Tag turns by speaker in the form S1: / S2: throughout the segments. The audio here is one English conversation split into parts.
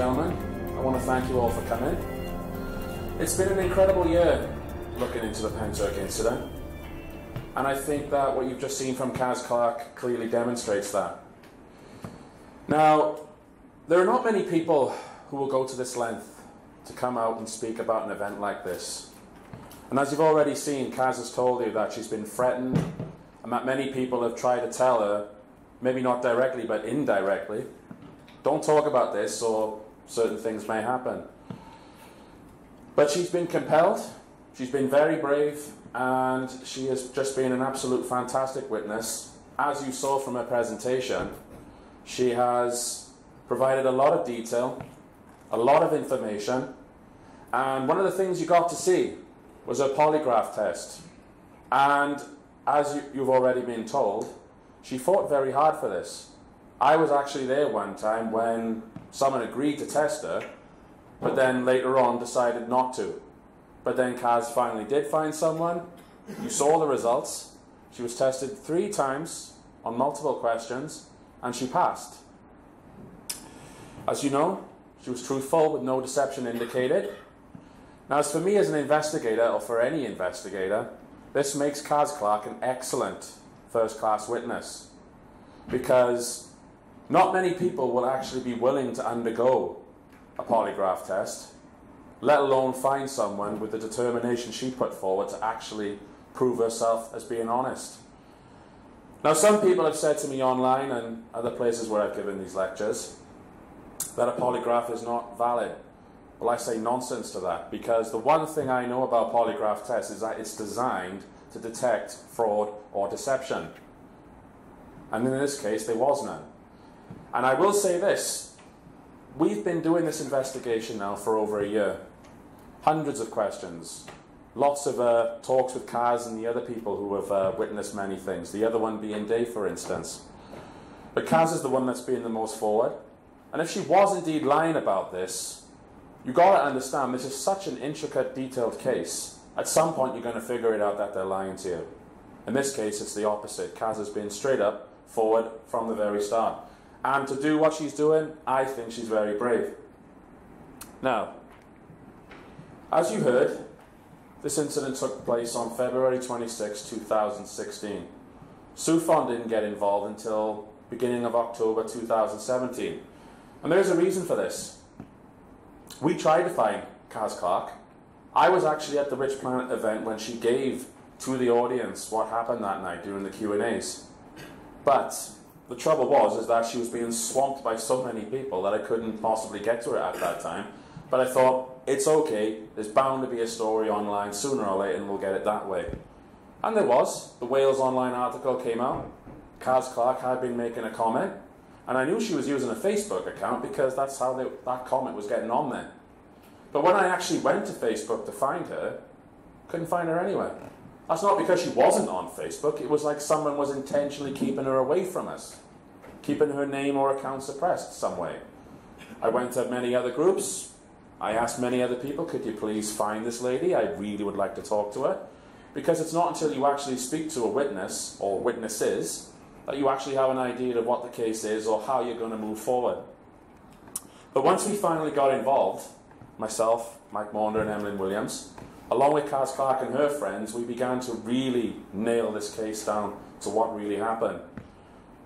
S1: gentlemen, I want to thank you all for coming. It's been an incredible year looking into the Pentrych incident, and I think that what you've just seen from Caz Clarke clearly demonstrates that. Now, there are not many people who will go to this length to come out and speak about an event like this. And as you've already seen, Caz has told you that she's been threatened and that many people have tried to tell her, maybe not directly but indirectly, don't talk about this or certain things may happen. But she's been compelled, she's been very brave, and she has just been an absolute fantastic witness. As you saw from her presentation, she has provided a lot of detail, a lot of information, and one of the things you got to see was her polygraph test. And as you've already been told, she fought very hard for this. I was actually there one time when someone agreed to test her, but then later on decided not to. But then Caz finally did find someone. You saw the results. She was tested 3 times on multiple questions, and she passed. As you know, she was truthful with no deception indicated. Now, as for me as an investigator, or for any investigator, this makes Caz Clarke an excellent first-class witness, because not many people will actually be willing to undergo a polygraph test, let alone find someone with the determination she put forward to actually prove herself as being honest. Now, some people have said to me online and other places where I've given these lectures that a polygraph is not valid. Well, I say nonsense to that, because the one thing I know about polygraph tests is that it's designed to detect fraud or deception. And in this case, there was none. And I will say this, we've been doing this investigation now for over a year. Hundreds of questions, lots of talks with Caz and the other people who have witnessed many things, the other one being Dave, for instance. But Caz is the one that's been the most forward. And if she was indeed lying about this, you've got to understand this is such an intricate, detailed case. At some point, you're going to figure it out that they're lying to you. In this case, it's the opposite. Caz has been straight up forward from the very start. And to do what she's doing, I think she's very brave. Now, as you heard, this incident took place on February 26, 2016. SUFON didn't get involved until beginning of October 2017. And there's a reason for this. We tried to find Caz Clarke. I was actually at the Rich Planet event when she gave to the audience what happened that night during the Q&As. But the trouble was that she was being swamped by so many people that I couldn't possibly get to her at that time. But I thought, it's okay, there's bound to be a story online sooner or later and we'll get it that way. And there was. The Wales Online article came out. Caz Clarke had been making a comment. And I knew she was using a Facebook account because that's how that comment was getting on there. But when I actually went to Facebook to find her, couldn't find her anywhere. That's not because she wasn't on Facebook. It was like someone was intentionally keeping her away from us, keeping her name or account suppressed some way. I went to many other groups. I asked many other people, could you please find this lady? I really would like to talk to her. Because it's not until you actually speak to a witness or witnesses that you actually have an idea of what the case is or how you're going to move forward. But once we finally got involved, myself, Mike Maunder and Emlyn Williams, along with Caz Clarke and her friends, we began to really nail this case down to what really happened.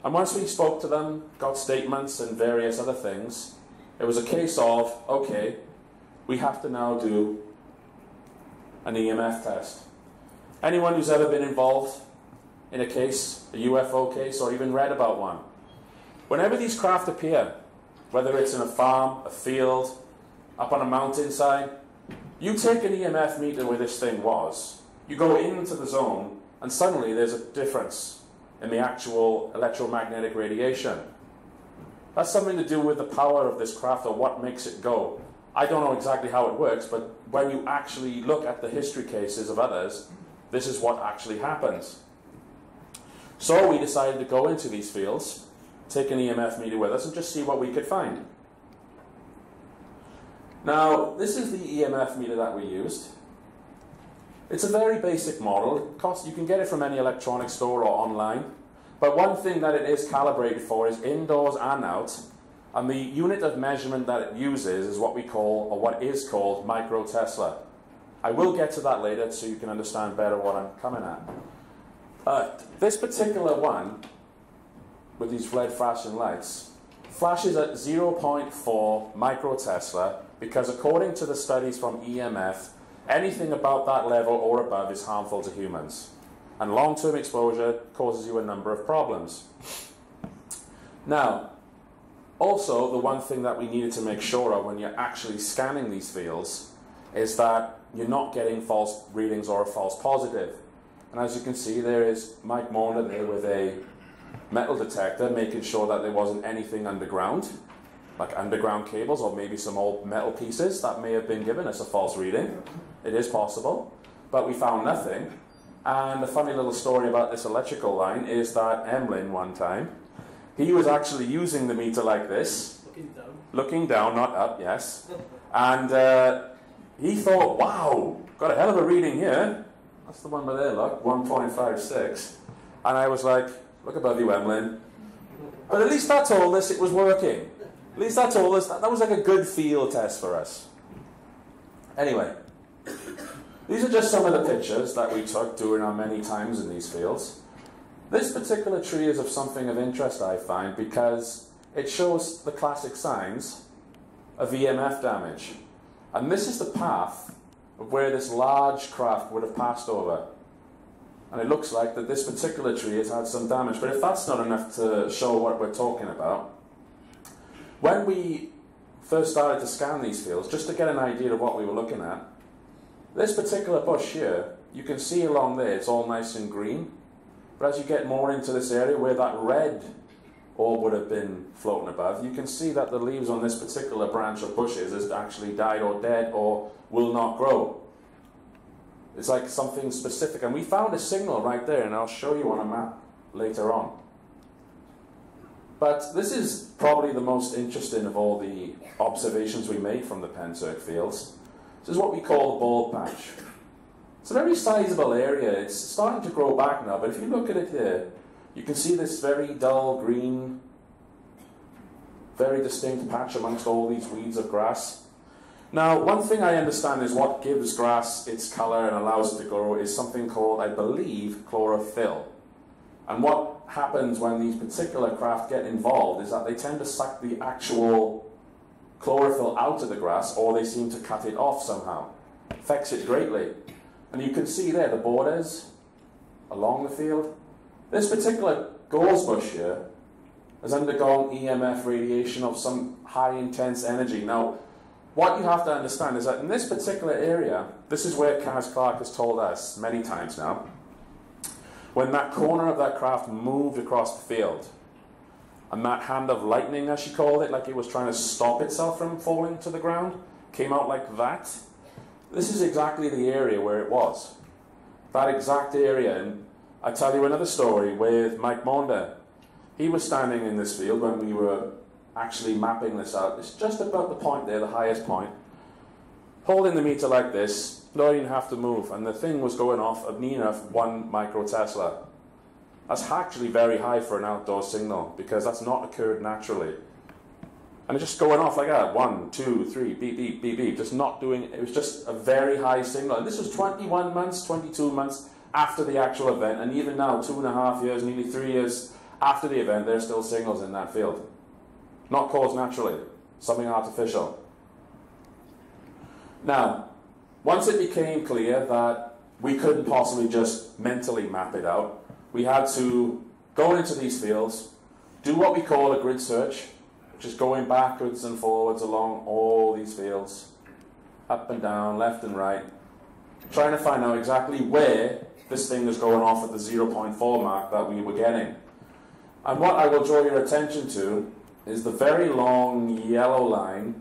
S1: And once we spoke to them, got statements and various other things, it was a case of, okay, we have to now do an EMF test. Anyone who's ever been involved in a case, a UFO case, or even read about one, whenever these craft appear, whether it's in a farm, a field, up on a mountainside, you take an EMF meter where this thing was, you go into the zone, and suddenly there's a difference in the actual electromagnetic radiation. That's something to do with the power of this craft or what makes it go. I don't know exactly how it works, but when you actually look at the history cases of others, this is what actually happens. So we decided to go into these fields, take an EMF meter with us, and just see what we could find. Now, this is the EMF meter that we used. It's a very basic model. You can get it from any electronics store or online. But one thing that it is calibrated for is indoors and out. And the unit of measurement that it uses is what we call, or what is called, microtesla. I will get to that later so you can understand better what I'm coming at. This particular one, with these red flashing lights, flashes at 0.4 microtesla because according to the studies from EMF, anything about that level or above is harmful to humans. And long-term exposure causes you a number of problems. Now, also, the one thing that we needed to make sure of when you're actually scanning these fields is that you're not getting false readings or a false positive. And as you can see, there is Mike Maunder there with a metal detector, making sure that there wasn't anything underground, like underground cables or maybe some old metal pieces that may have been given us a false reading. It is possible, but we found nothing. And the funny little story about this electrical line is that Emlyn, one time, he was actually using the meter like this. Looking down, not up, yes. And he thought, wow, got a hell of a reading here. That's the one by there, look, 1.56. And I was like, look above you, Emlyn. But at least that told us it was working. At least that told us that was like a good field test for us. Anyway, these are just some of the pictures that we took during our many times in these fields. This particular tree is of something of interest, I find, because it shows the classic signs of EMF damage. And this is the path of where this large craft would have passed over. And it looks like that this particular tree has had some damage. But if that's not enough to show what we're talking about, when we first started to scan these fields, just to get an idea of what we were looking at, this particular bush here, you can see along there, it's all nice and green. But as you get more into this area where that red orb would have been floating above, you can see that the leaves on this particular branch of bushes has actually died or dead or will not grow. It's like something specific. And we found a signal right there, and I'll show you on a map later on. But this is probably the most interesting of all the observations we made from the Pentrych fields. This is what we call the bald patch. It's a very sizable area. It's starting to grow back now, but if you look at it here, you can see this very dull green, very distinct patch amongst all these weeds of grass. Now, one thing I understand is what gives grass its colour and allows it to grow is something called, I believe, chlorophyll. And what happens when these particular craft get involved is that they tend to suck the actual chlorophyll out of the grass, or they seem to cut it off somehow. Affects it greatly. And you can see there the borders along the field. This particular gorse bush here has undergone EMF radiation of some high intense energy. Now, what you have to understand is that in this particular area, this is where Caz Clarke has told us many times now, when that corner of that craft moved across the field, and that hand of lightning, as she called it, like it was trying to stop itself from falling to the ground, came out like that. This is exactly the area where it was. That exact area. And I tell you another story with Mike Maunder. He was standing in this field when we were actually mapping this out. It's just about the point there, the highest point. Holding the meter like this, don't even have to move. And the thing was going off at near enough 1 microtesla. That's actually very high for an outdoor signal because that's not occurred naturally. And it's just going off like that, 1, 2, 3, beep, beep, beep, beep, just not doing, it was just a very high signal. And this was 21 months, 22 months after the actual event, and even now, 2.5 years, nearly 3 years after the event, there's still signals in that field. Not caused naturally, something artificial. Now, once it became clear that we couldn't possibly just mentally map it out, we had to go into these fields, do what we call a grid search, just going backwards and forwards along all these fields, up and down, left and right, trying to find out exactly where this thing was going off at the 0.4 mark that we were getting. And what I will draw your attention to is the very long yellow line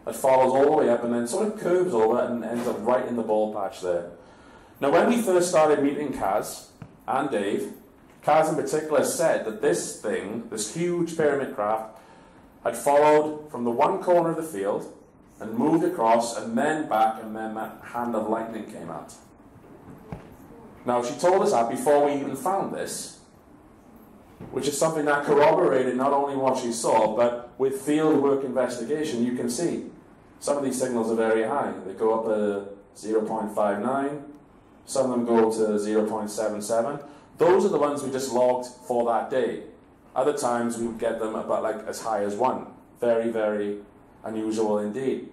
S1: that follows all the way up and then sort of curves over and ends up right in the bald patch there. Now, when we first started meeting Caz and Dave, Caz in particular said that this thing, this huge pyramid craft, had followed from the one corner of the field and moved across and then back, and then that hand of lightning came out. Now, she told us that before we even found this. which is something that corroborated not only what she saw, but with fieldwork investigation, you can see some of these signals are very high. They go up to 0.59, some of them go to 0.77. Those are the ones we just logged for that day. Other times we would get them about like as high as 1. Very, very unusual indeed.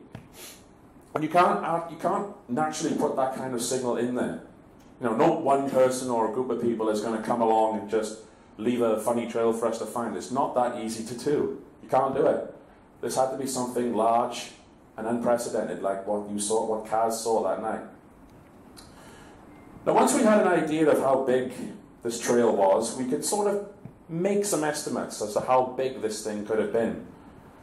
S1: And you can't naturally put that kind of signal in there. You know, no one person or a group of people is going to come along and just leave a funny trail for us to find. It's not that easy to do. You can't do it. This had to be something large and unprecedented, like what you saw, what Caz saw that night. Now, once we had an idea of how big this trail was, we could sort of make some estimates as to how big this thing could have been.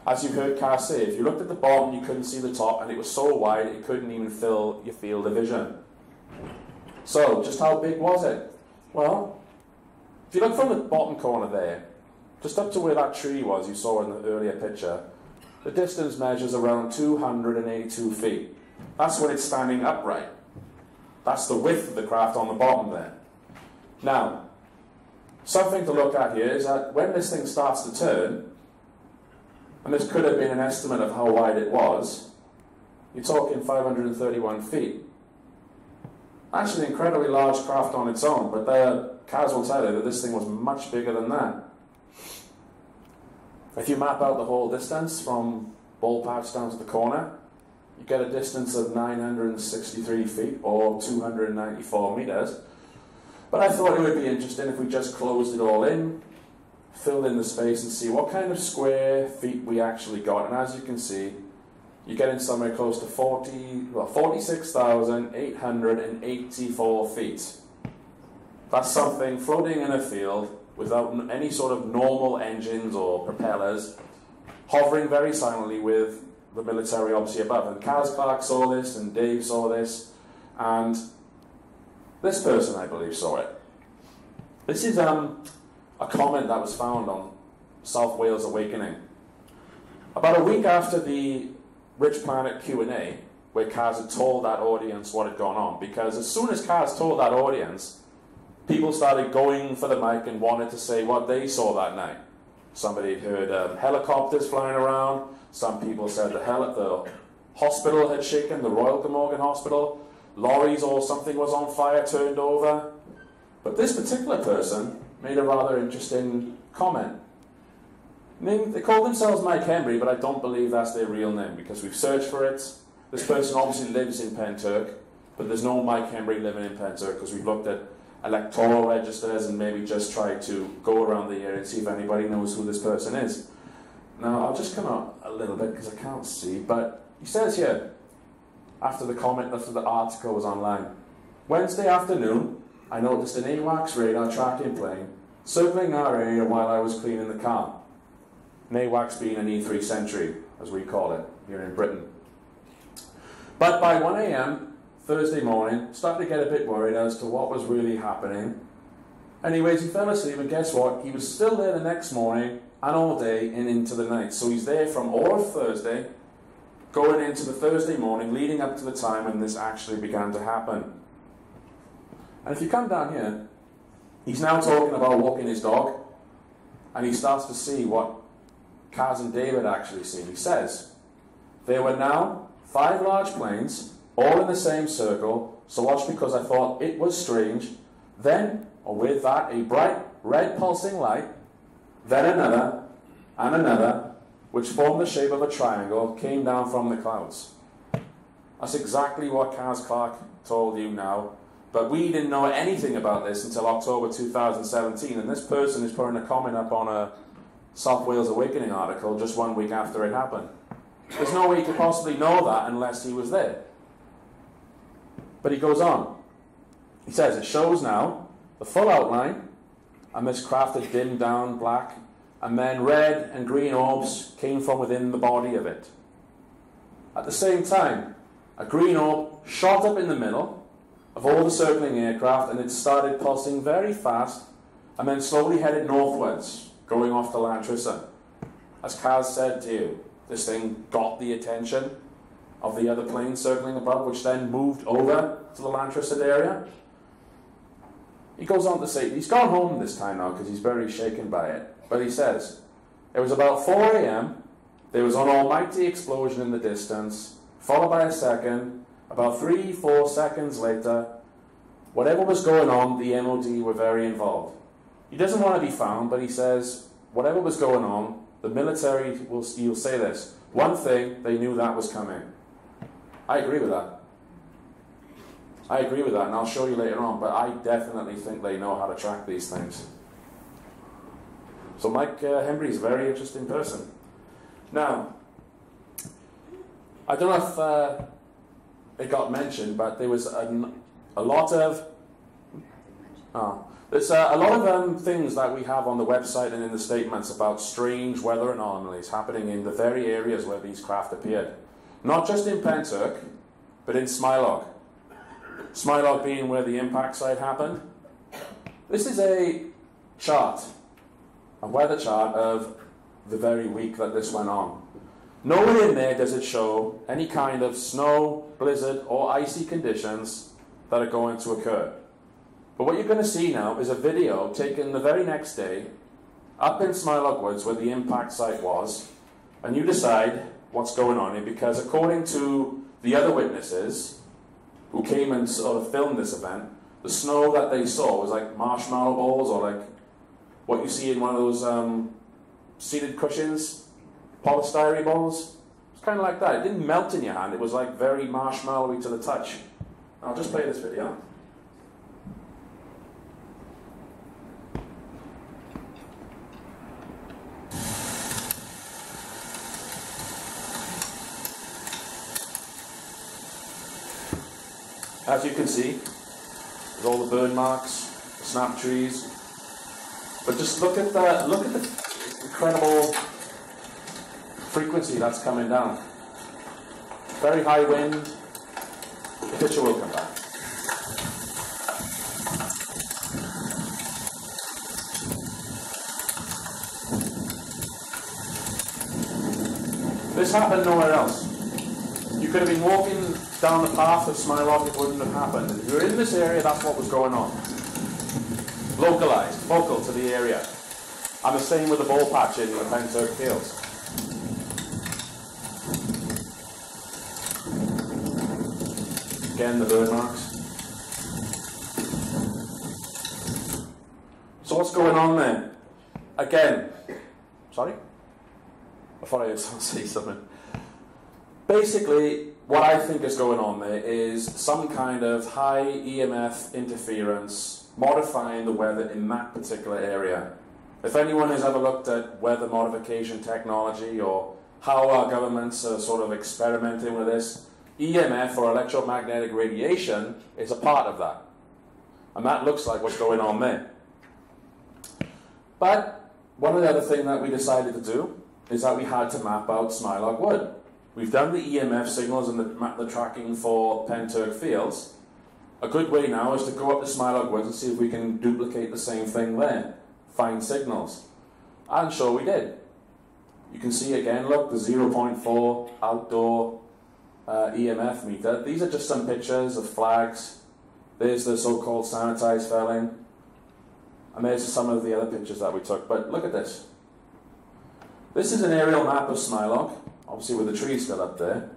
S1: As you heard Caz say, if you looked at the bottom, you couldn't see the top, and it was so wide it couldn't even fill your field of vision. So, just how big was it? Well, if you look from the bottom corner there, just up to where that tree was you saw in the earlier picture, the distance measures around 282 feet. That's when it's standing upright. That's the width of the craft on the bottom there. Now, something to look at here is that when this thing starts to turn, and this could have been an estimate of how wide it was, you're talking 531 feet. Actually an incredibly large craft on its own, but Caz will tell you that this thing was much bigger than that. If you map out the whole distance from Ball Patch down to the corner, you get a distance of 963 feet, or 294 meters. But I thought it would be interesting if we just closed it all in, filled in the space, and see what kind of square feet we actually got. And as you can see, you're getting somewhere close to 46,884 feet. That's something floating in a field without any sort of normal engines or propellers, hovering very silently with the military obviously above. And Caz Clarke saw this, and Dave saw this, and this person, I believe, saw it. This is a comment that was found on South Wales Awakening. About a week after the Rich Planet Q&A, where Caz had told that audience what had gone on, because as soon as Caz told that audience, people started going for the mic and wanted to say what they saw that night. Somebody heard helicopters flying around. Some people said the hospital had shaken, the Royal Glamorgan Hospital. Lorries or something was on fire, turned over. But this particular person made a rather interesting comment. They call themselves Mike Henry, but I don't believe that's their real name, because we've searched for it. This person obviously lives in Pentrych, but there's no Mike Henry living in Pentrych, because we've looked at electoral registers and maybe just tried to go around the area and see if anybody knows who this person is. Now, I'll just come out a little bit because I can't see, but he says here, after the article was online, Wednesday afternoon, I noticed an AWACS radar tracking plane circling our area while I was cleaning the car. An AWACS being an E3 Sentry, as we call it here in Britain. But by 1 a.m. Thursday morning, started to get a bit worried as to what was really happening. Anyways, he fell asleep, and guess what? He was still there the next morning and all day and into the night. So he's there from all of Thursday, going into the Thursday morning, leading up to the time when this actually began to happen. And if you come down here, he's now talking about walking his dog, and he starts to see what Caz and David actually seen. He says, there were now 5 large planes, all in the same circle, so watch because I thought it was strange. Then, or with that, a bright red pulsing light, then another, and another, which formed the shape of a triangle, came down from the clouds. That's exactly what Caz Clarke told you now, but we didn't know anything about this until October 2017, and this person is putting a comment up on a South Wales Awakening article just 1 week after it happened. There's no way he could possibly know that unless he was there. But he goes on. He says, it shows now the full outline, and this craft had dimmed down black, and then red and green orbs came from within the body of it. At the same time, a green orb shot up in the middle of all the circling aircraft, and it started pulsing very fast, and then slowly headed northwards, going off to Lantrissa. As Caz said to you, this thing got the attention of the other planes circling above, which then moved over to the Lantrissa area. He goes on to say, he's gone home this time now because he's very shaken by it. But he says, it was about 4 a.m. There was an almighty explosion in the distance, followed by a second. About 3-4 seconds later, whatever was going on, the MOD were very involved. He doesn't want to be found, but he says, whatever was going on, the military, you'll say this, one thing, they knew that was coming. I agree with that. I agree with that, and I'll show you later on, but I definitely think they know how to track these things. So Mike Hembry is a very interesting person. Now, I don't know if it got mentioned, but there was a lot of things that we have on the website and in the statements about strange weather anomalies happening in the very areas where these craft appeared. Not just in Pentrych, but in Smilog. Smilog being where the impact site happened. This is a chart, a weather chart of the very week that this went on. Nowhere in there does it show any kind of snow, blizzard, or icy conditions that are going to occur. But what you're going to see now is a video taken the very next day up in Smilog Woods where the impact site was, and you decide what's going on here, because according to the other witnesses who came and sort of filmed this event, the snow that they saw was like marshmallow balls, or like what you see in one of those seated cushions, polystyrene balls. It's kind of like that. It didn't melt in your hand, it was like very marshmallowy to the touch. I'll just play this video. As you can see, with all the burn marks, the snap trees, but just look at the incredible frequency that's coming down. Very high wind. The picture will come back. This happened nowhere else. You could have been walking down the path of Smilog, it wouldn't have happened. If you're in this area, that's what was going on. Localized, focal to the area. And the same with the ball patch in the Pentrych fields. Again, the burn marks. So what's going on there? Again, sorry? I thought I heard someone say something. Basically, what I think is going on there is some kind of high EMF interference modifying the weather in that particular area. If anyone has ever looked at weather modification technology or how our governments are sort of experimenting with this, EMF or electromagnetic radiation is a part of that. And that looks like what's going on there. But one of the other things that we decided to do is that we had to map out Smilog Wood. We've done the EMF signals and the tracking for Pentrych fields. A good way now is to go up to Smilog Woods and see if we can duplicate the same thing there. Find signals. And sure we did. You can see again, look, the 0.4 outdoor EMF meter. These are just some pictures of flags. There's the so-called sanitized felling. And there's some of the other pictures that we took. But look at this. This is an aerial map of Smilog. Obviously with the trees still up there.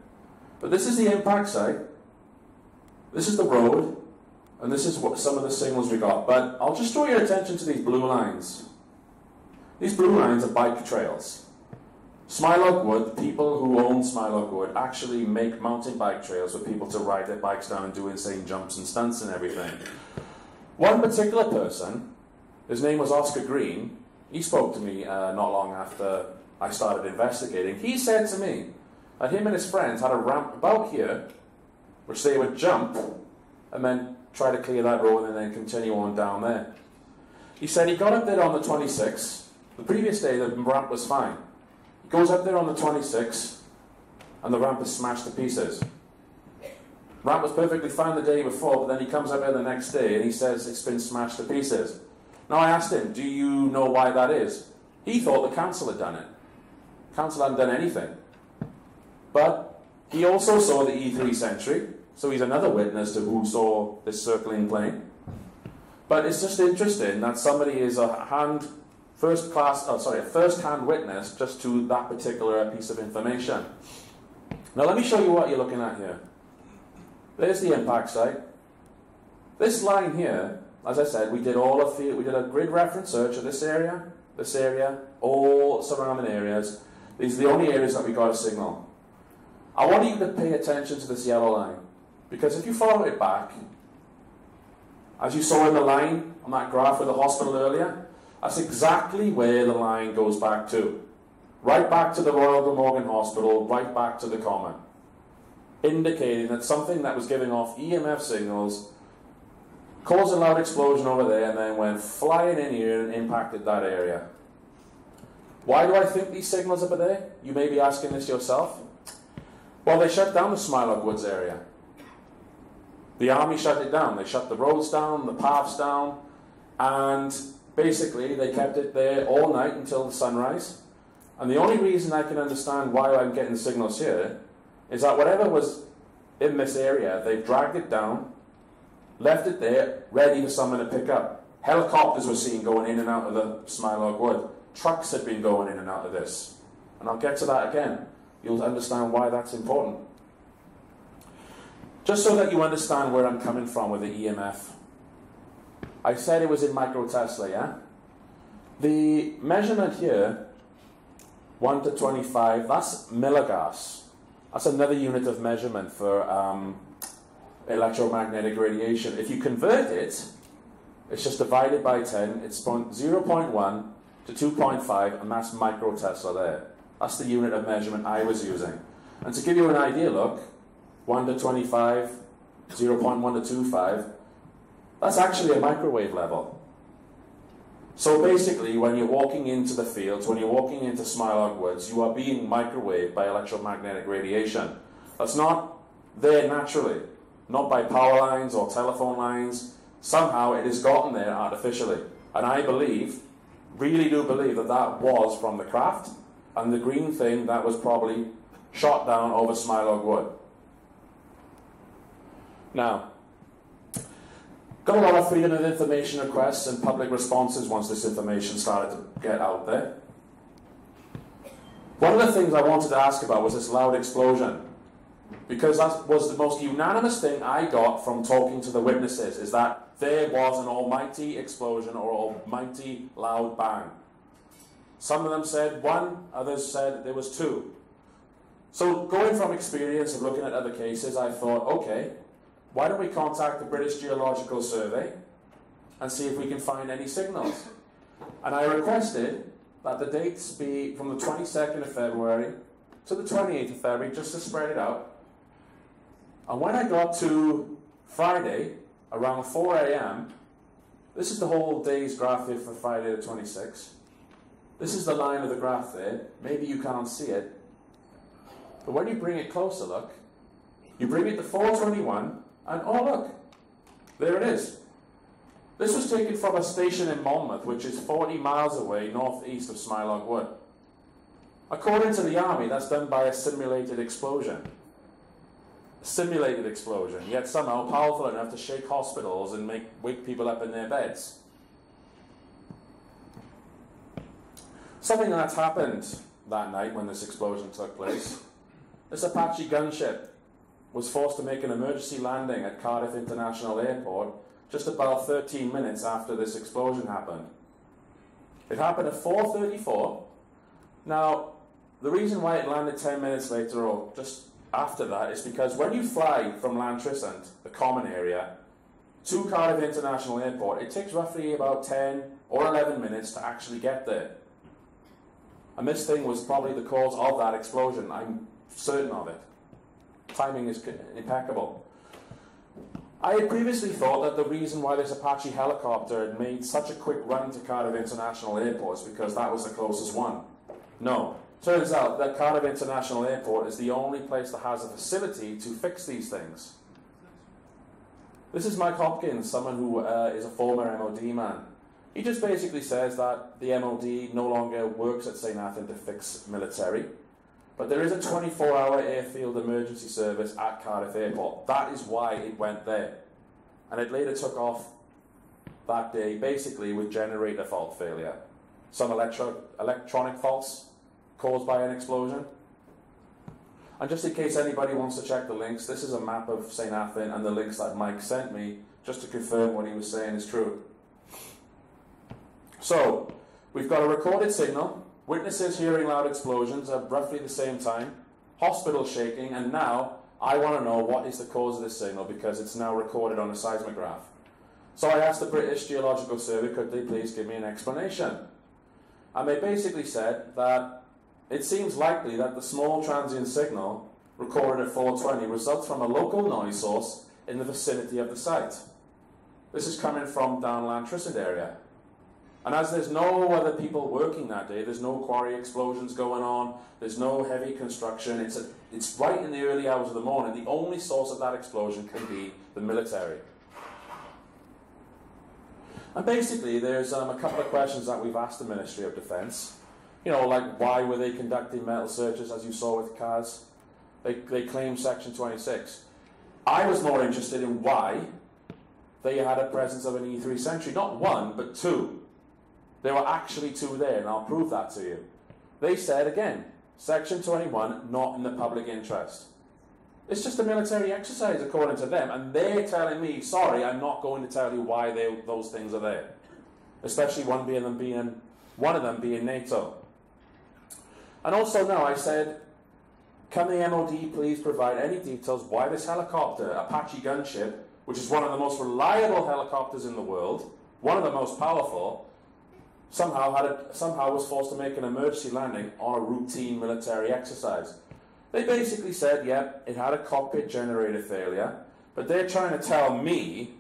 S1: But this is the impact site. This is the road. And this is what some of the signals we got. But I'll just draw your attention to these blue lines. These blue lines are bike trails. Smilog Wood, the people who own Smilog Wood actually make mountain bike trails for people to ride their bikes down and do insane jumps and stunts and everything. One particular person, his name was Oscar Green, he spoke to me not long after I started investigating. He said to me that him and his friends had a ramp about here, which they would jump and then try to clear that road and then continue on down there. He said he got up there on the 26th. The previous day the ramp was fine. He goes up there on the 26th and the ramp is smashed to pieces. Ramp was perfectly fine the day before, but then he comes up there the next day and he says it's been smashed to pieces. Now I asked him, do you know why that is? He thought the council had done it. Council hadn't done anything. But he also saw the E3 sentry, so he's another witness to who saw this circling plane. But it's just interesting that somebody is a first-hand witness just to that particular piece of information. Now let me show you what you're looking at here. There's the impact site. This line here, as I said, we did a grid reference search of this area, all surrounding areas. These are the only areas that we got a signal. I want you to pay attention to this yellow line, because if you follow it back, as you saw in the line on that graph with the hospital earlier, that's exactly where the line goes back to. Right back to the Royal Glamorgan Hospital, right back to the Common, indicating that something that was giving off EMF signals caused a loud explosion over there and then went flying in here and impacted that area. Why do I think these signals are there? You may be asking this yourself. Well, they shut down the Smilock Woods area. The army shut it down. They shut the roads down, the paths down, and basically they kept it there all night until the sunrise. And the only reason I can understand why I'm getting signals here is that whatever was in this area, they've dragged it down, left it there, ready for someone to pick up. Helicopters were seen going in and out of the Smilock Wood. Trucks had been going in and out of this. And I'll get to that again. You'll understand why that's important. Just so that you understand where I'm coming from with the EMF. I said it was in microtesla, yeah? The measurement here, 1 to 25, that's milligauss. That's another unit of measurement for electromagnetic radiation. If you convert it, it's just divided by 10. It's 0.1 to 2.5, and that's microtesla there. That's the unit of measurement I was using. And to give you an idea, look, 1 to 25, 0.1 to 2.5, that's actually a microwave level. So basically, when you're walking into the fields, when you're walking into Smilock Woods, you are being microwaved by electromagnetic radiation. That's not there naturally, not by power lines or telephone lines. Somehow it has gotten there artificially. And I believe, really do believe, that that was from the craft, and the green thing that was probably shot down over Smilock Wood. Now, got a lot of freedom of information requests and public responses once this information started to get out there. One of the things I wanted to ask about was this loud explosion, because that was the most unanimous thing I got from talking to the witnesses, is that there was an almighty explosion or almighty loud bang. Some of them said one, others said there was two. So going from experience of looking at other cases, I thought, okay, why don't we contact the British Geological Survey and see if we can find any signals? And I requested that the dates be from the 22nd of February to the 28th of February, just to spread it out. And when I got to Friday, around 4 a.m., this is the whole day's graph here for Friday the 26th. This is the line of the graph there. Maybe you can't see it. But when you bring it closer, look, you bring it to 4:21, and oh look, there it is. This was taken from a station in Monmouth, which is 40 miles away northeast of Smilock Wood. According to the army, that's done by a simulated explosion. A simulated explosion, yet somehow powerful enough to shake hospitals and wake people up in their beds. Something that's happened that night when this explosion took place. This Apache gunship was forced to make an emergency landing at Cardiff International Airport just about 13 minutes after this explosion happened. It happened at 4:34. Now, the reason why it landed 10 minutes later or just after that is because when you fly from Llantrysant, the common area, to Cardiff International Airport, it takes roughly about 10 or 11 minutes to actually get there. And this thing was probably the cause of that explosion. I'm certain of it. Timing is impeccable. I had previously thought that the reason why this Apache helicopter had made such a quick run to Cardiff International Airport is because that was the closest one. No. Turns out that Cardiff International Airport is the only place that has a facility to fix these things. This is Mike Hopkins, someone who is a former MOD man. He just basically says that the MOD no longer works at St. Athan to fix military, but there is a 24-hour airfield emergency service at Cardiff Airport. That is why it went there. And it later took off that day basically with generator fault failure. Some electronic faults caused by an explosion. And just in case anybody wants to check the links, this is a map of St. Athan and the links that Mike sent me just to confirm what he was saying is true. So, we've got a recorded signal, witnesses hearing loud explosions at roughly the same time, hospital shaking, and now I want to know what is the cause of this signal because it's now recorded on a seismograph. So I asked the British Geological Survey, could they please give me an explanation? And they basically said that it seems likely that the small transient signal recorded at 4:20 results from a local noise source in the vicinity of the site. This is coming from downland Trisond area. And as there's no other people working that day, there's no quarry explosions going on, there's no heavy construction, it's right in the early hours of the morning, the only source of that explosion can be the military. And basically there's a couple of questions that we've asked the Ministry of Defence. You know, like why were they conducting metal searches as you saw with Caz? They claim Section 26. I was more interested in why they had a presence of an E3 Sentry, not one, but two. There were actually two there, and I'll prove that to you. They said, again, Section 21, not in the public interest. It's just a military exercise, according to them, and they're telling me, sorry, I'm not going to tell you why those things are there. Especially one of them being NATO. And also now, I said, can the MOD please provide any details why this helicopter, Apache gunship, which is one of the most reliable helicopters in the world, one of the most powerful, somehow was forced to make an emergency landing on a routine military exercise. They basically said, yeah, it had a cockpit generator failure, but they're trying to tell me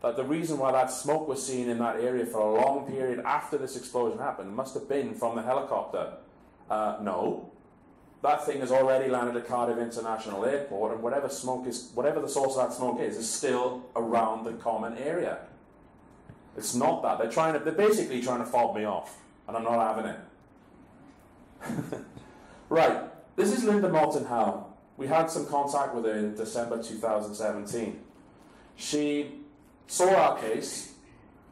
S1: that the reason why that smoke was seen in that area for a long period after this explosion happened must have been from the helicopter. No. That thing has already landed at Cardiff International Airport, and whatever the source of that smoke is still around the common area. It's not that. They're basically trying to fob me off, and I'm not having it. Right, this is Linda Moulton Howe. We had some contact with her in December 2017. She saw our case,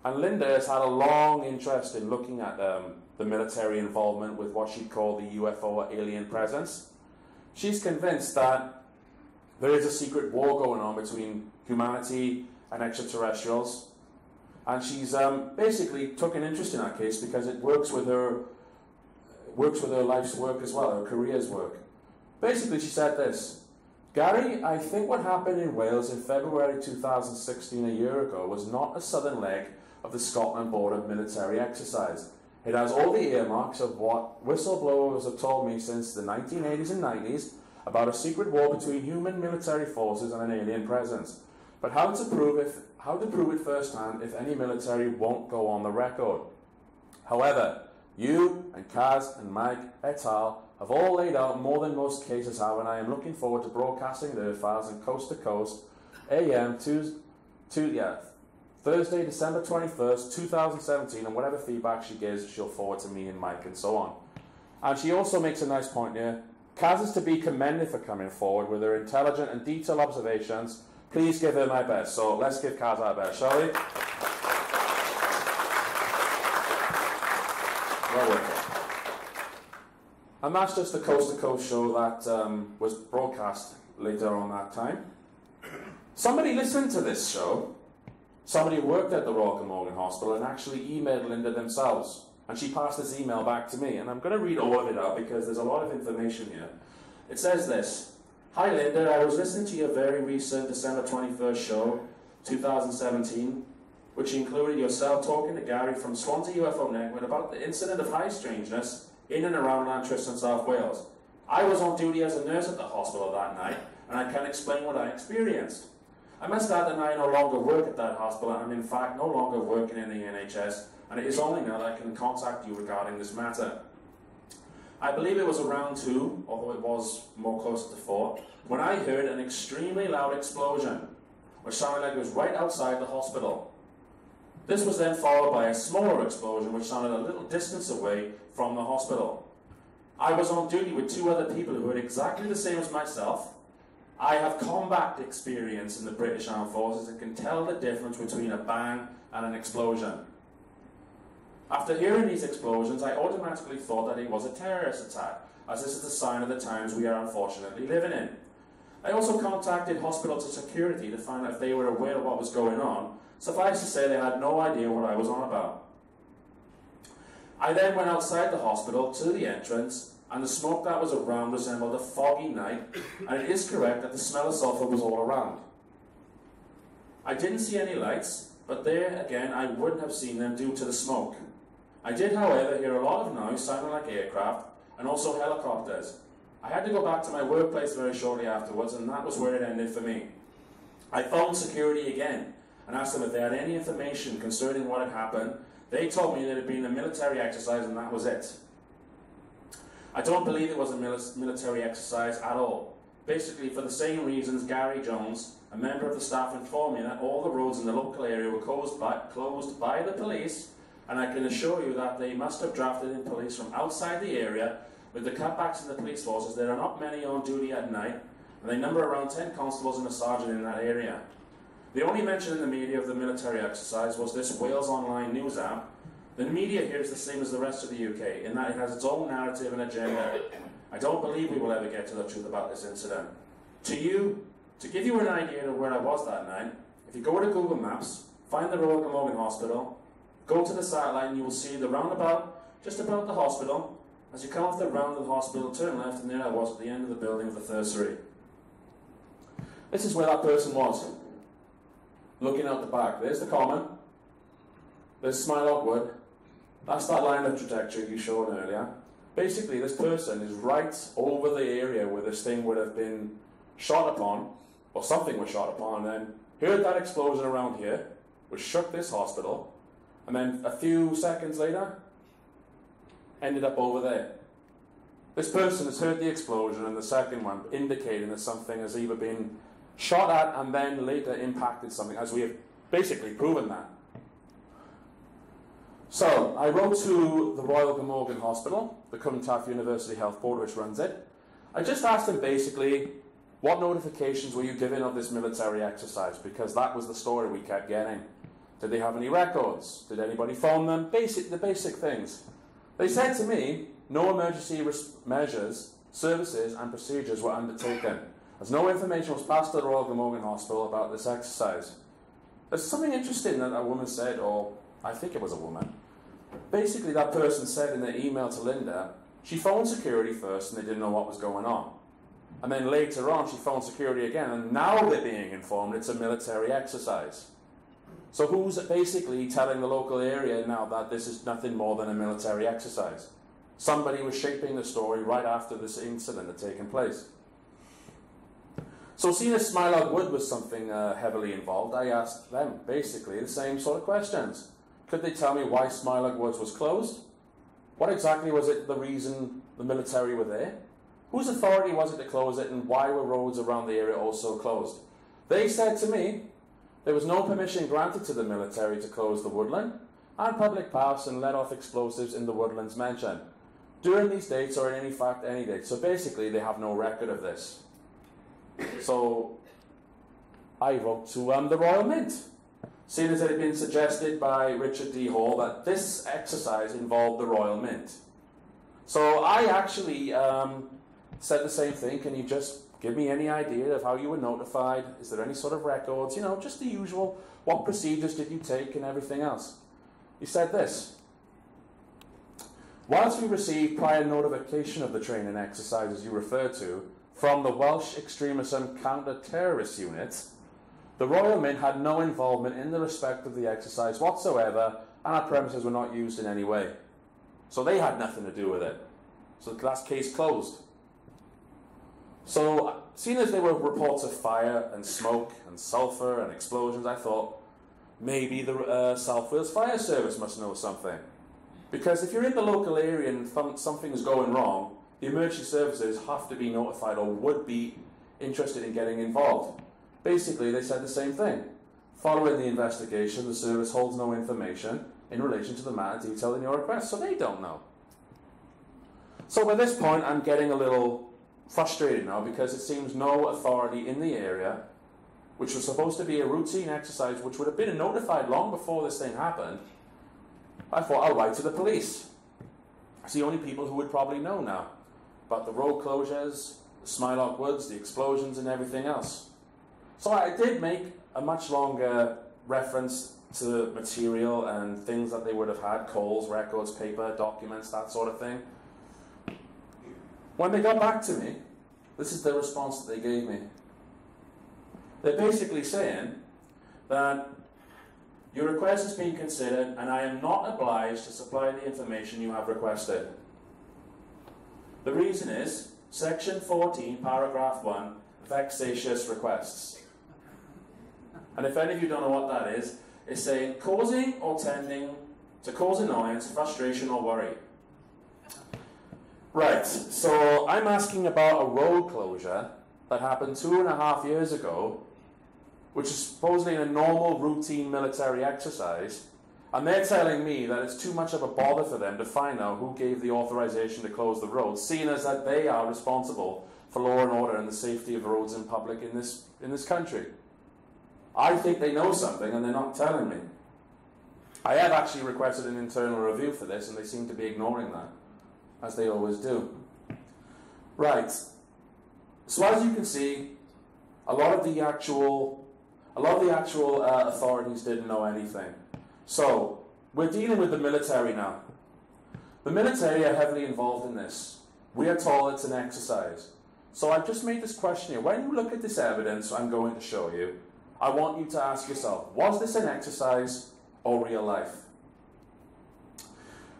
S1: and Linda has had a long interest in looking at the military involvement with what she'd call the UFO or alien presence. She's convinced that there is a secret war going on between humanity and extraterrestrials. And she's basically took an interest in that case because it works with her life's work as well, her career's work. Basically, she said this: Gary, I think what happened in Wales in February 2016, a year ago, was not a southern leg of the Scotland border military exercise. It has all the earmarks of what whistleblowers have told me since the 1980s and 90s about a secret war between human military forces and an alien presence. But how to prove it firsthand if any military won't go on the record. However, you and Caz and Mike et al. Have all laid out more than most cases have, and I am looking forward to broadcasting their files in Coast to Coast, AM Thursday, December 21st, 2017, and whatever feedback she gives, she'll forward to me and Mike and so on. And she also makes a nice point here. Caz is to be commended for coming forward with her intelligent and detailed observations. Please give her my best. So let's give Caz our best, shall we? Well worked. And that's just the Coast to Coast show that was broadcast later on that time. Somebody listened to this show. Somebody who worked at the Royal Glamorgan Hospital and actually emailed Linda themselves. And she passed this email back to me. And I'm going to read all of it out because there's a lot of information here. It says this: Hi Linda, I was listening to your very recent December 21st show, 2017, which included yourself talking to Gary from Swansea UFO Network about the incident of high strangeness in and around Lantrist, South Wales. I was on duty as a nurse at the hospital that night, and I can explain what I experienced. I must add that I no longer work at that hospital, and I'm in fact no longer working in the NHS, and it is only now that I can contact you regarding this matter. I believe it was around 2, although it was more closer to 4, when I heard an extremely loud explosion, which sounded like it was right outside the hospital. This was then followed by a smaller explosion, which sounded a little distance away from the hospital. I was on duty with 2 other people who heard exactly the same as myself. I have combat experience in the British Armed Forces and can tell the difference between a bang and an explosion. After hearing these explosions, I automatically thought that it was a terrorist attack, as this is a sign of the times we are unfortunately living in. I also contacted hospital security to find out if they were aware of what was going on. Suffice to say, they had no idea what I was on about. I then went outside the hospital to the entrance, and the smoke that was around resembled a foggy night, and it is correct that the smell of sulphur was all around. I didn't see any lights, but there again I wouldn't have seen them due to the smoke. I did, however, hear a lot of noise sounding like aircraft and also helicopters. I had to go back to my workplace very shortly afterwards, and that was where it ended for me. I phoned security again and asked them if they had any information concerning what had happened. They told me that it had been a military exercise and that was it. I don't believe it was a military exercise at all. Basically, for the same reasons, Gari Jones, a member of the staff, informed me that all the roads in the local area were closed by the police, and I can assure you that they must have drafted in police from outside the area. With the cutbacks in the police forces, there are not many on duty at night, and they number around 10 constables and a sergeant in that area. The only mention in the media of the military exercise was this Wales Online news app. The media here is the same as the rest of the UK, in that it has its own narrative and agenda. I don't believe we will ever get to the truth about this incident. To give you an idea of where I was that night, if you go to Google Maps, find the Royal Glamorgan Hospital, go to the satellite and you will see the roundabout just about the hospital. As you come off the round of the hospital, turn left, and there I was at the end of the building of the tertiary. This is where that person was, looking out the back. There's the common, there's Smilock Wood, that's that line of trajectory you showed earlier. Basically, this person is right over the area where this thing would have been shot upon, or something was shot upon, and then heard that explosion around here, which shook this hospital, and then a few seconds later, ended up over there. This person has heard the explosion and the second one, indicating that something has either been shot at and then later impacted something, as we have basically proven that. So, I wrote to the Royal Glamorgan Hospital, the Cumbernauld University Health Board, which runs it. I just asked them basically, what notifications were you given of this military exercise? Because that was the story we kept getting. Did they have any records? Did anybody phone them? The basic things. They said to me, no emergency measures, services and procedures were undertaken, as no information was passed to the Royal Glamorgan Hospital about this exercise. There's something interesting that a woman said, or I think it was a woman. Basically, that person said in their email to Linda, she phoned security first and they didn't know what was going on. And then later on, she phoned security again, and now they're being informed it's a military exercise. So who's basically telling the local area now that this is nothing more than a military exercise? Somebody was shaping the story right after this incident had taken place. So seeing as Smilock Wood was something heavily involved, I asked them basically the same sort of questions. Could they tell me why Smilock Woods was closed? What exactly was it the reason the military were there? Whose authority was it to close it, and why were roads around the area also closed? They said to me, there was no permission granted to the military to close the woodland and public paths and let off explosives in the woodlands mentioned during these dates or in any date. So basically, they have no record of this. So I wrote to the Royal Mint, seeing as it had been suggested by Richard D. Hall that this exercise involved the Royal Mint. So I actually said the same thing. Can you just give me any idea of how you were notified? Is there any sort of records? You know, just the usual. What procedures did you take and everything else? He said this. Whilst we received prior notification of the training exercises you referred to from the Welsh Extremism Counter-Terrorist Unit, the Royal Mint had no involvement in the respect of the exercise whatsoever, and our premises were not used in any way. So they had nothing to do with it. So that's case closed. So, seeing as there were reports of fire and smoke and sulphur and explosions, I thought maybe the South Wales Fire Service must know something. Because if you're in the local area and something's going wrong, the emergency services have to be notified or would be interested in getting involved. Basically, they said the same thing. Following the investigation, the service holds no information in relation to the matter detailed in your request, so they don't know. So by this point, I'm getting a little frustrated now because it seems no authority in the area which was supposed to be a routine exercise, which would have been notified long before this thing happened, I thought I'll write to the police. It's the only people who would probably know now about the road closures, the Smilock Woods, the explosions and everything else. So I did make a much longer reference to material and things that they would have had, calls, records, paper, documents, that sort of thing. When they got back to me, this is the response that they gave me. They're basically saying that your request is being considered and I am not obliged to supply the information you have requested. The reason is Section 14, Paragraph 1, vexatious requests. And if any of you don't know what that is, it's saying causing or tending to cause annoyance, frustration or worry. Right, so I'm asking about a road closure that happened 2.5 years ago, which is supposedly a normal routine military exercise, and they're telling me that it's too much of a bother for them to find out who gave the authorization to close the road, seeing as that they are responsible for law and order and the safety of roads in public in this country. I think they know something and they're not telling me. I have actually requested an internal review for this and they seem to be ignoring that, as they always do. Right, so as you can see, a lot of the actual authorities didn't know anything. So, we're dealing with the military now. The military are heavily involved in this. We are told it's an exercise. So I've just made this question here. When you look at this evidence I'm going to show you, I want you to ask yourself, was this an exercise or real life?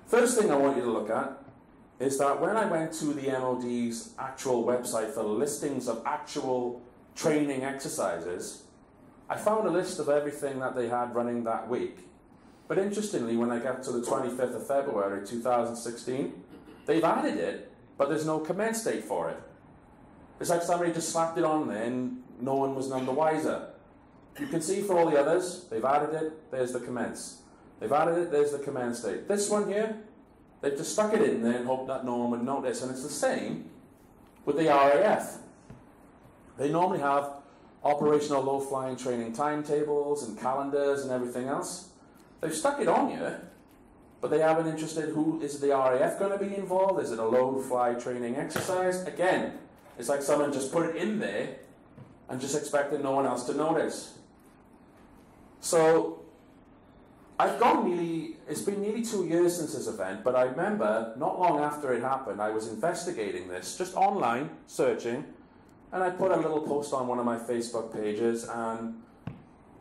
S1: First thing I want you to look at is that when I went to the MOD's actual website for listings of actual training exercises, I found a list of everything that they had running that week. But interestingly, when I got to the 25th of February 2016, they've added it, but there's no commence date for it. It's like somebody just slapped it on there and no one was none the wiser. You can see for all the others, they've added it, there's the commence. They've added it, there's the commence date. This one here, they've just stuck it in there and hoped that no one would notice. And it's the same with the RAF. They normally have operational low-flying training timetables and calendars and everything else. They've stuck it on you, but they haven't interested who is the RAF going to be involved. Is it a low-fly training exercise? Again, it's like someone just put it in there and just expected no one else to notice. So it's been nearly 2 years since this event, but I remember not long after it happened, I was investigating this, just online, searching, and I put a little post on one of my Facebook pages and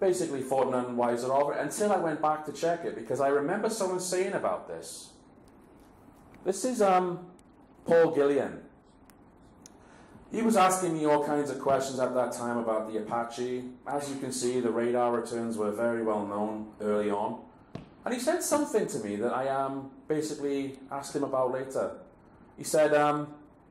S1: basically thought none wiser of it until I went back to check it, because I remember someone saying about this. This is Paul Gillian. He was asking me all kinds of questions at that time about the Apache. As you can see, the radar returns were very well known early on. And he said something to me that I basically asked him about later. He said,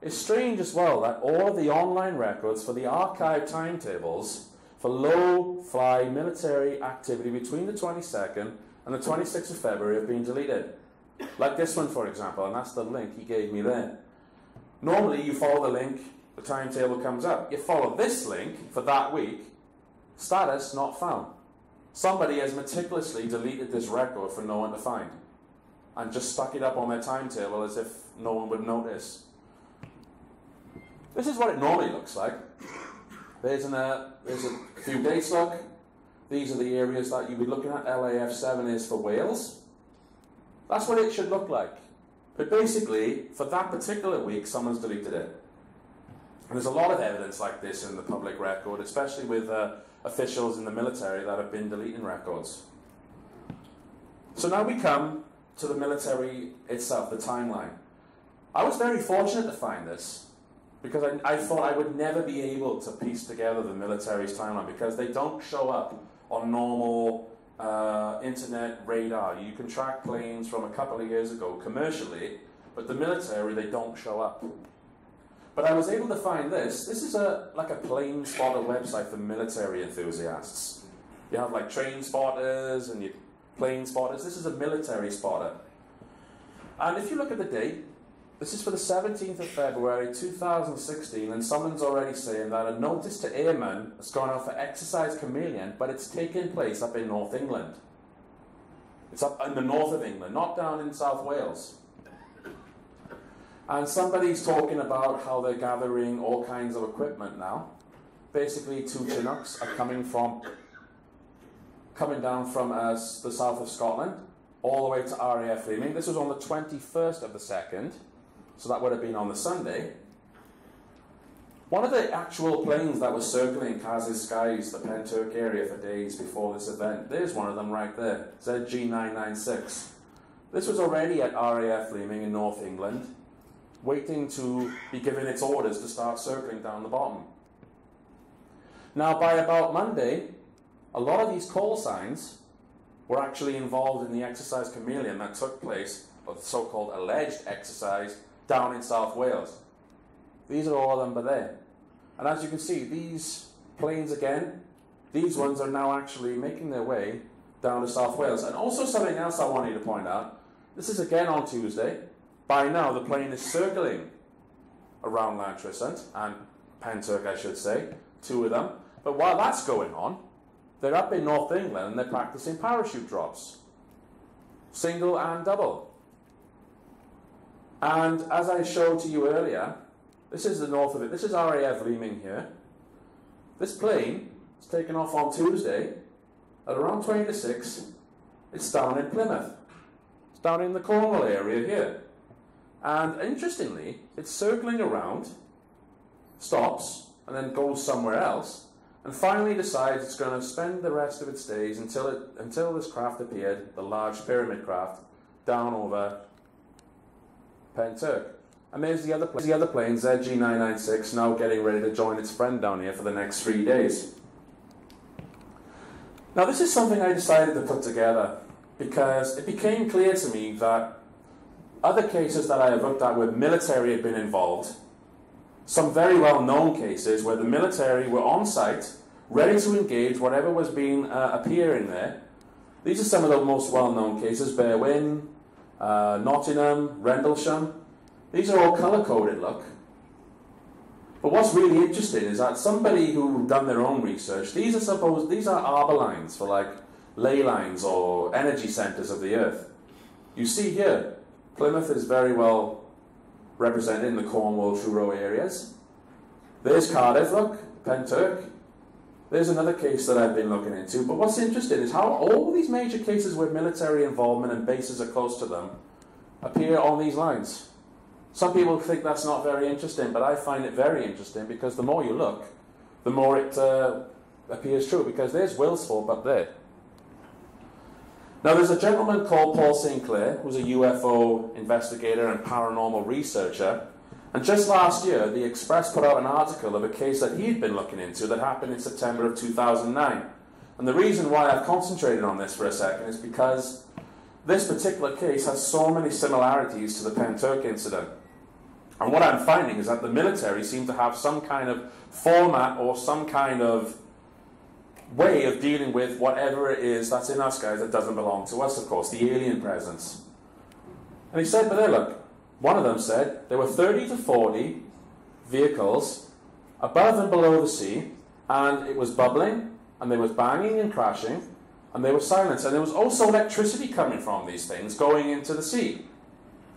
S1: it's strange as well that all the online records for the archived timetables for low-fly military activity between the 22nd and the 26th of February have been deleted. Like this one, for example, and that's the link he gave me there. Normally, you follow the link, the timetable comes up. You follow this link for that week, status not found. Somebody has meticulously deleted this record for no one to find and just stuck it up on their timetable as if no one would notice. This is what it normally looks like. There's a few dates, look. These are the areas that you'd be looking at. LAF7 is for Wales. That's what it should look like. But basically, for that particular week, someone's deleted it. And there's a lot of evidence like this in the public record, especially with officials in the military that have been deleting records. So now we come to the military itself, the timeline. I was very fortunate to find this, because I thought I would never be able to piece together the military's timeline, because they don't show up on normal internet radar. You can track planes from a couple of years ago commercially, but the military, they don't show up. But I was able to find this. This is like a plane spotter website for military enthusiasts. You have like train spotters and plane spotters. This is a military spotter. And if you look at the date, This is for the 17th of February 2016, and someone's already saying that a notice to airmen has gone out for exercise chameleon, but it's taking place up in North England. It's up in the north of England, not down in South Wales. And somebody's talking about how they're gathering all kinds of equipment now. Basically, 2 Chinooks are coming down from the south of Scotland, all the way to RAF Leeming. This was on the 21st of the 2nd, so that would have been on the Sunday. One of the actual planes that was circling Caz's skies, the Pentrych area, for days before this event, there's one of them right there, ZG996. This was already at RAF Leeming in North England, waiting to be given its orders to start circling down the bottom. Now, by about Monday, a lot of these call signs were actually involved in the exercise chameleon that took place, or the so-called alleged exercise, down in South Wales. These are all of them, but there. And as you can see, these planes again, these ones are now actually making their way down to South Wales. And also something else I wanted to point out, this is again on Tuesday. By now, the plane is circling around Llantrisant and Pentrych, I should say, 2 of them. But while that's going on, they're up in North England and they're practicing parachute drops, single and double. And as I showed to you earlier, this is the north of it. This is RAF Leeming here. This plane is taken off on Tuesday at around 20 to 6. It's down in Plymouth. It's down in the Cornwall area here. And interestingly, it's circling around, stops, and then goes somewhere else, and finally decides it's going to spend the rest of its days until this craft appeared, the large pyramid craft, down over Pentrych. And there's the other plane, ZG996, now getting ready to join its friend down here for the next 3 days. Now this is something I decided to put together because it became clear to me that other cases that I have looked at where military had been involved, some very well-known cases where the military were on site, ready to engage whatever was being appearing there. These are some of the most well-known cases: Berwyn, Nottingham, Rendlesham. These are all colour-coded, look. But what's really interesting is that somebody who done their own research, these are arbor lines for like ley lines or energy centres of the earth. You see here, Plymouth is very well represented in the Cornwall Truro areas. There's Cardiff, look, Pentrych. There's another case that I've been looking into. But what's interesting is how all these major cases where military involvement and bases are close to them appear on these lines. Some people think that's not very interesting, but I find it very interesting because the more you look, the more it appears true, because there's Wilsthorpe up there. Now there's a gentleman called Paul Sinclair, who's a UFO investigator and paranormal researcher, and just last year the Express put out an article of a case that he'd been looking into that happened in September of 2009. And the reason why I've concentrated on this for a second is because this particular case has so many similarities to the Pentrych incident. And what I'm finding is that the military seem to have some kind of format or some kind of way of dealing with whatever it is that's in us guys that doesn't belong to us, of course, the alien presence. And he said, but there, look, one of them said there were 30 to 40 vehicles above and below the sea, and it was bubbling, and there was banging and crashing, and there was silence, and there was also electricity coming from these things going into the sea,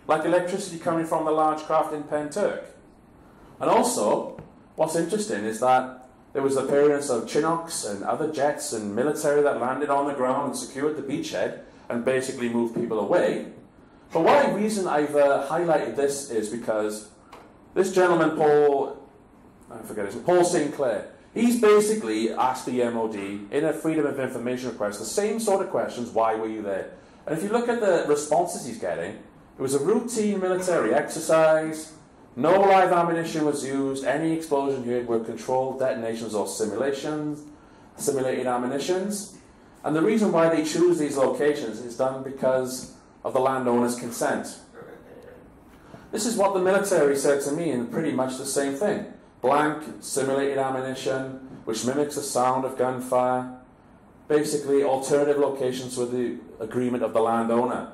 S1: like electricity coming from the large craft in Pentrych. And also, what's interesting is that there was the appearance of Chinooks and other jets and military that landed on the ground and secured the beachhead and basically moved people away. But one reason I've highlighted this is because this gentleman, Paul Sinclair, he's basically asked the MOD in a Freedom of Information request the same sort of questions: why were you there? And if you look at the responses he's getting, it was a routine military exercise, no live ammunition was used, any explosion here were controlled detonations or simulated ammunitions. And the reason why they choose these locations is done because of the landowner's consent. This is what the military said to me, and pretty much the same thing. Blank, simulated ammunition, which mimics the sound of gunfire. Basically, alternative locations with the agreement of the landowner.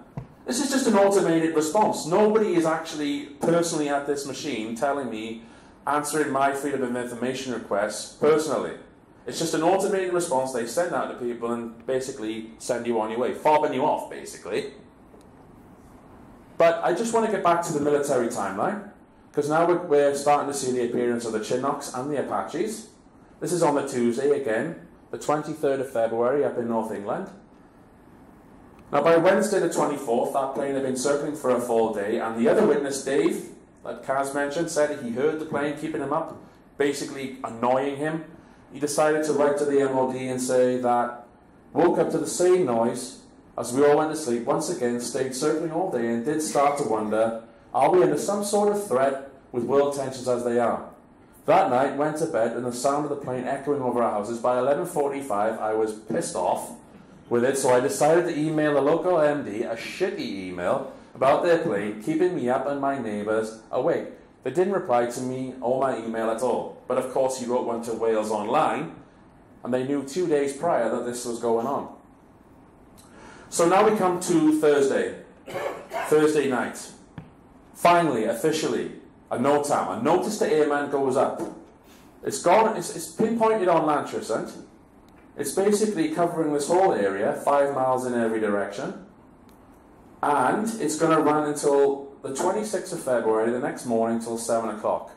S1: This is just an automated response. Nobody is actually personally at this machine telling me, answering my freedom of information requests personally. It's just an automated response they send out to people and basically send you on your way, fobbing you off, basically. But I just want to get back to the military timeline, because now we're starting to see the appearance of the Chinooks and the Apaches. This is on the Tuesday again, the 23rd of February up in North England. Now by Wednesday the 24th, that plane had been circling for a full day, and the other witness, Dave, that Caz mentioned, said he heard the plane keeping him up, basically annoying him. He decided to write to the MOD and say that woke up to the same noise as we all went to sleep, once again stayed circling all day and did start to wonder, are we under some sort of threat with world tensions as they are? That night, went to bed and the sound of the plane echoing over our houses. By 11:45, I was pissed off with it, so I decided to email the local MD a shitty email about their plane keeping me up and my neighbours awake. They didn't reply to me or my email at all. But of course he wrote one to Wales Online, and they knew 2 days prior that this was going on. So now we come to Thursday night. Finally, officially, a NOTAM, a Notice to Airman goes up. It's pinpointed on Lantricent. It's basically covering this whole area, 5 miles in every direction. And it's going to run until the 26th of February, the next morning, till 7 o'clock.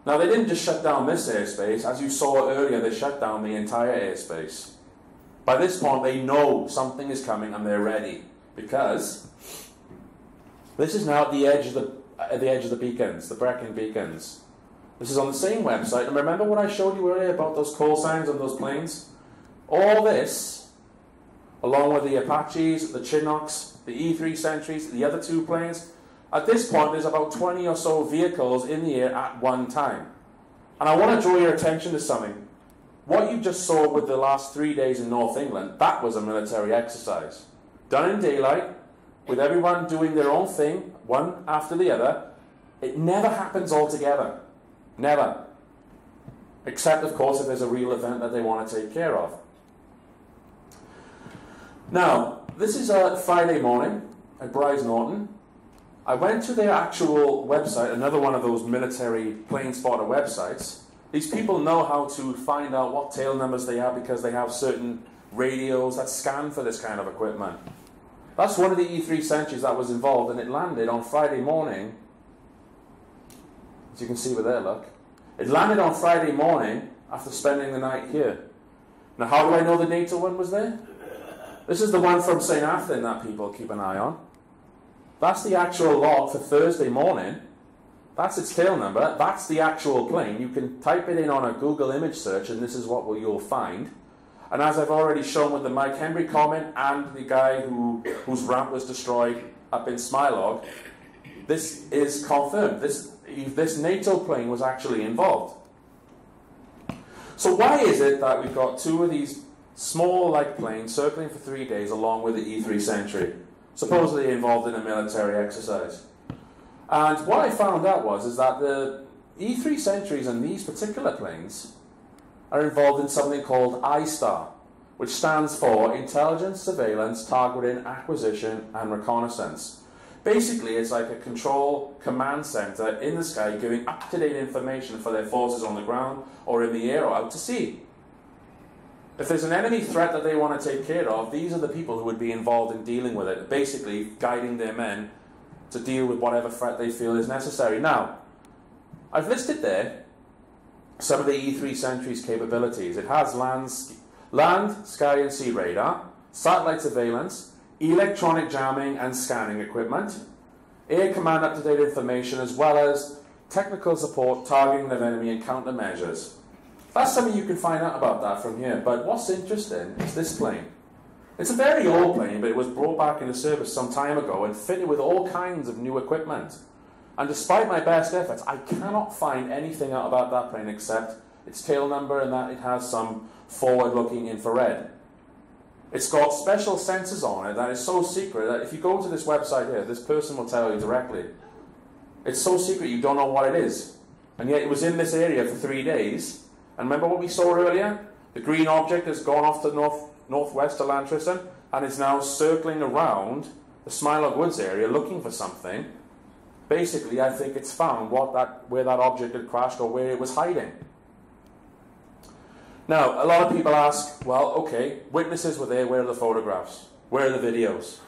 S1: Now, they didn't just shut down this airspace. As you saw earlier, they shut down the entire airspace. By this point, they know something is coming and they're ready, because this is now at the edge of the beacons, the Brecon beacons. This is on the same website. And remember what I showed you earlier about those call signs on those planes? All this, along with the Apaches, the Chinooks, the E-3 Sentries, the other 2 planes, at this point there's about 20 or so vehicles in the air at one time. And I want to draw your attention to something. What you just saw with the last 3 days in North England, that was a military exercise. Done in daylight, with everyone doing their own thing, one after the other. It never happens all together. Never. Except, of course, if there's a real event that they want to take care of. Now, this is a Friday morning at Bryce Norton. I went to their actual website, another one of those military plane spotter websites. These people know how to find out what tail numbers they have because they have certain radios that scan for this kind of equipment. That's one of the E-3 Sentries that was involved, and it landed on Friday morning. As you can see with their look. It landed on Friday morning after spending the night here. Now, how do I know the NATO one was there? This is the one from St. Athan that people keep an eye on. That's the actual log for Thursday morning. That's its tail number. That's the actual plane. You can type it in on a Google image search, and this is what you'll find. And as I've already shown with the Mike Henry comment and the guy whose ramp was destroyed up in Smilog, this is confirmed. This NATO plane was actually involved. So why is it that we've got 2 of these small light planes circling for 3 days along with the E-3 Sentry, supposedly involved in a military exercise? And what I found out is that the E-3 Sentries and these particular planes are involved in something called ISTAR, which stands for Intelligence, Surveillance, Targeting, Acquisition, and Reconnaissance. Basically, it's like a control command center in the sky giving up-to-date information for their forces on the ground or in the air or out to sea. If there's an enemy threat that they want to take care of, these are the people who would be involved in dealing with it, basically guiding their men to deal with whatever threat they feel is necessary. Now, I've listed there some of the E-3 Sentry's capabilities. It has land, sky and sea radar, satellite surveillance, electronic jamming and scanning equipment, air command up-to-date information, as well as technical support, targeting of enemy and countermeasures. That's something you can find out about that from here. But what's interesting is this plane. It's a very old plane, but it was brought back into service some time ago and fitted with all kinds of new equipment. And despite my best efforts, I cannot find anything out about that plane except its tail number and that it has some forward-looking infrared. It's got special sensors on it that is so secret that if you go to this website here, this person will tell you directly. It's so secret you don't know what it is. And yet it was in this area for 3 days. And remember what we saw earlier? The green object has gone off to northwest to Lantricent and is now circling around the Smilock Woods area looking for something, basically I think it's found where that object had crashed or where it was hiding. Now, a lot of people ask, well, okay, witnesses were there, where are the photographs? Where are the videos?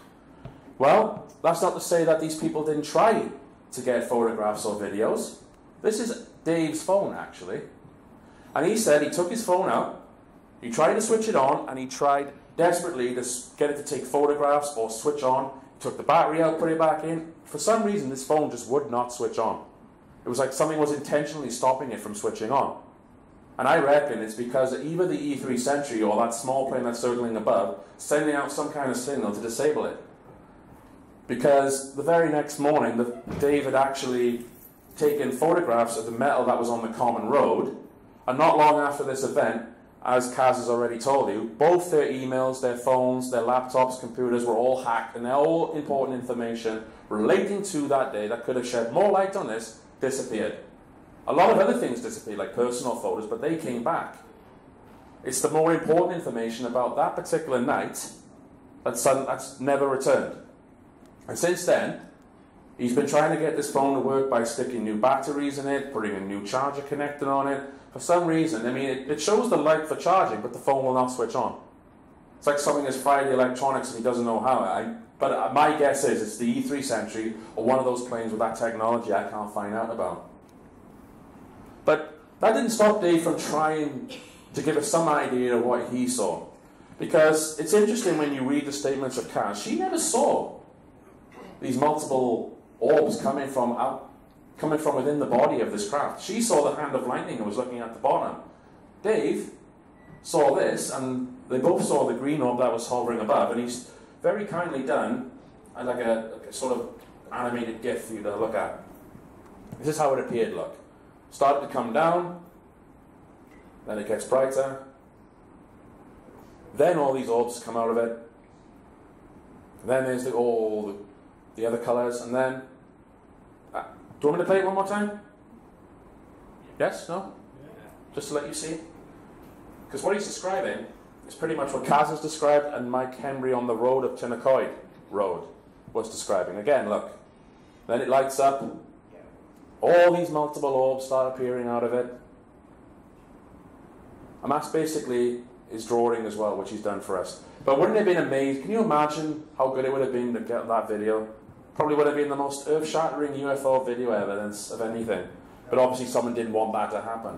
S1: Well, that's not to say that these people didn't try to get photographs or videos. This is Dave's phone, actually. And he said he took his phone out, he tried to switch it on, and he tried desperately to get it to take photographs or switch on. He took the battery out, put it back in. For some reason, this phone just would not switch on. It was like something was intentionally stopping it from switching on. And I reckon it's because either the E3 Sentry or that small plane that's circling above sending out some kind of signal to disable it. Because the very next morning, Dave had actually taken photographs of the metal that was on the common road, and not long after this event, as Caz has already told you, both their emails, their phones, their laptops, computers were all hacked, and all important information relating to that day that could have shed more light on this disappeared. A lot of other things disappeared, like personal photos, but they came back. It's the more important information about that particular night that's never returned. And since then, he's been trying to get this phone to work by sticking new batteries in it, putting a new charger connector on it. For some reason, I mean, it shows the light for charging, but the phone will not switch on. It's like something has fried the electronics and he doesn't know how. But my guess is it's the E3 Sentry or one of those planes with that technology I can't find out about. But that didn't stop Dave from trying to give us some idea of what he saw. Because it's interesting when you read the statements of Caz, she never saw these multiple orbs coming from within the body of this craft. She saw the hand of lightning and was looking at the bottom. Dave saw this, and they both saw the green orb that was hovering above, and he's very kindly done like a sort of animated GIF for you to look at. This is how it appeared, look. Started to come down, then it gets brighter, then all these orbs come out of it, then there's all the other colours, and then... do you want me to play it one more time? Yes? No? Yeah. Just to let you see? Because what he's describing is pretty much what Caz has described and Mike Henry on the road of Tinnacoid Road was describing. Again, look. Then it lights up. All these multiple orbs start appearing out of it. And that's basically his drawing as well, which he's done for us. But wouldn't it have been amazing? Can you imagine how good it would have been to get that video? Probably would have been the most earth-shattering UFO video evidence of anything. But obviously someone didn't want that to happen.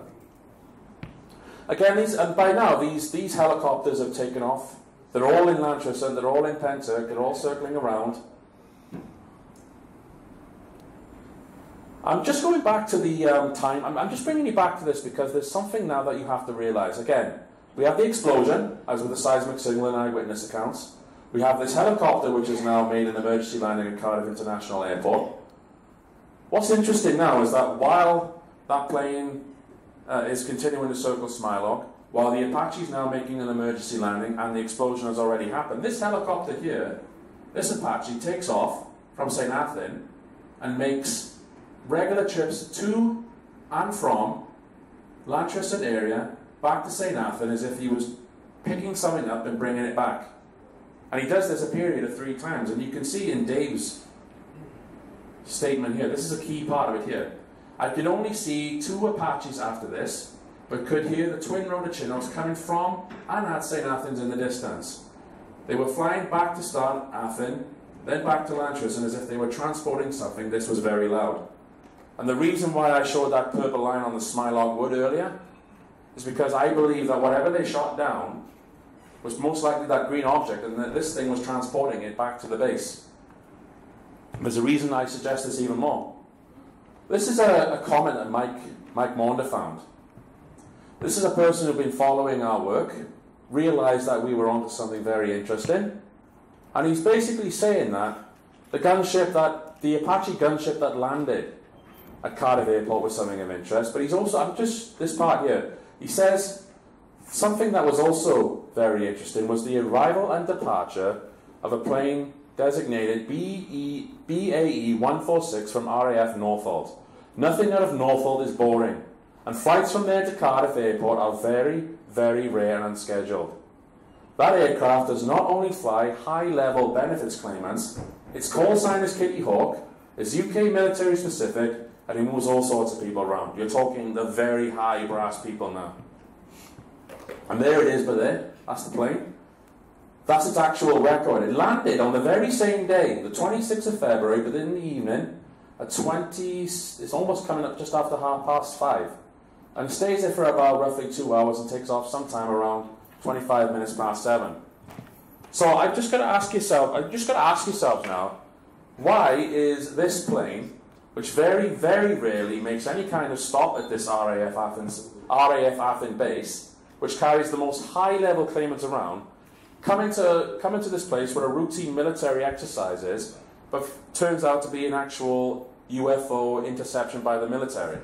S1: Again, and by now, these helicopters have taken off. They're all in Lantrison, they're all in Pentrych, they're all circling around. I'm just going back to the time. I'm just bringing you back to this because there's something now that you have to realise. Again, we have the explosion, as with the seismic signal and eyewitness accounts. We have this helicopter which has now made an emergency landing at Cardiff International Airport. What's interesting now is that while that plane is continuing to circle Smilock, while the Apache is now making an emergency landing and the explosion has already happened, this helicopter here, this Apache, takes off from St. Athan and makes regular trips to and from Lantrison area back to St. Athan as if he was picking something up and bringing it back. And he does this a period of 3 times, and you can see in Dave's statement here, this is a key part of it here. I could only see 2 Apaches after this, but could hear the twin rotor Chinooks coming from and at St. Athan's in the distance. They were flying back to start Athan, then back to Lantrison as if they were transporting something. This was very loud. And the reason why I showed that purple line on the Smilock Wood earlier is because I believe that whatever they shot down was most likely that green object, and that this thing was transporting it back to the base. There's a reason I suggest this even more. This is a comment that Mike Maunder found. This is a person who'd been following our work, realised that we were onto something very interesting, and he's basically saying that the Apache gunship that landed at Cardiff Airport was something of interest, but he's also, this part here, he says something that was also very interesting was the arrival and departure of a plane designated BAE 146 from RAF Northolt. Nothing out of Northolt is boring, and flights from there to Cardiff Airport are very, very rare and unscheduled. That aircraft does not only fly high-level benefits claimants, Its call sign is Kitty Hawk, it's UK military specific, and it moves all sorts of people around. You're talking the very high brass people now. And there it is, but there, that's the plane. That's its actual record. It landed on the very same day, the 26th of February, but in the evening, at it's almost coming up just after 5:30. And it stays there for about roughly 2 hours and takes off sometime around 25 minutes past 7. So I've just got to ask yourselves now, why is this plane, which very, very rarely makes any kind of stop at this RAF Athens base, which carries the most high-level claimants around, coming to this place where a routine military exercise is, but turns out to be an actual UFO interception by the military?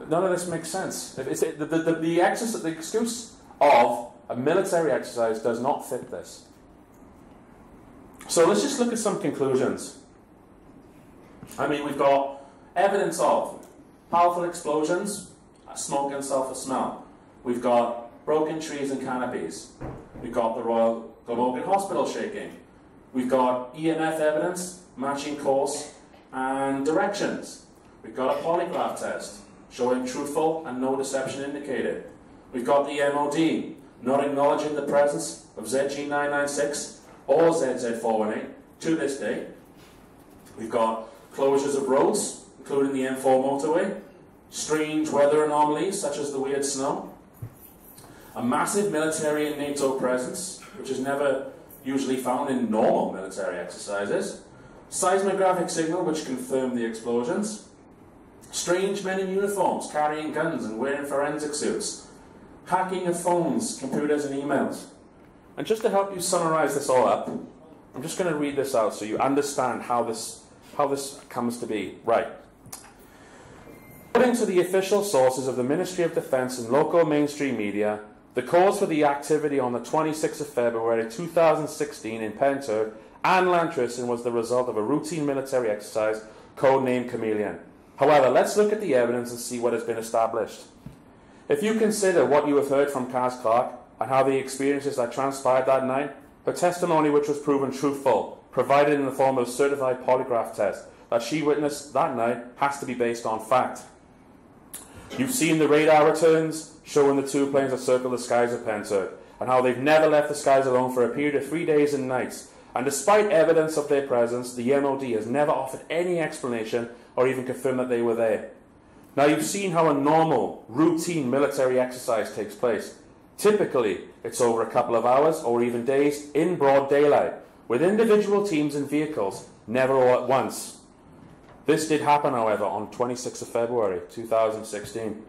S1: None of this makes sense. The excuse of a military exercise does not fit this. So let's just look at some conclusions. I mean, we've got evidence of powerful explosions, smoke and sulfur smell. We've got broken trees and canopies. We've got the Royal Glamorgan Hospital shaking. We've got EMF evidence, matching course and directions. We've got a polygraph test showing truthful and no deception indicated. We've got the MOD not acknowledging the presence of ZG996 or ZZ418 to this day. We've got closures of roads, including the M4 motorway, strange weather anomalies such as the weird snow, a massive military and NATO presence, which is never usually found in normal military exercises, seismographic signal which confirmed the explosions, strange men in uniforms carrying guns and wearing forensic suits, hacking of phones, computers and emails. And just to help you summarize this all up, I'm just going to read this out so you understand how this comes to be. Right. According to the official sources of the Ministry of Defence and local mainstream media, the cause for the activity on the 26th of February 2016 in Pentrych and Llantrysson was the result of a routine military exercise codenamed Chameleon. However, let's look at the evidence and see what has been established. If you consider what you have heard from Caz Clarke and how the experiences that transpired that night, her testimony which was proven truthful, provided in the form of a certified polygraph test that she witnessed that night, has to be based on fact. You've seen the radar returns showing the two planes that circle the skies of Pentrych and how they've never left the skies alone for a period of 3 days and nights. And despite evidence of their presence, the MOD has never offered any explanation or even confirmed that they were there. Now you've seen how a normal, routine military exercise takes place. Typically, it's over a couple of hours or even days in broad daylight, with individual teams and vehicles, never all at once. This did happen, however, on 26th of February 2016.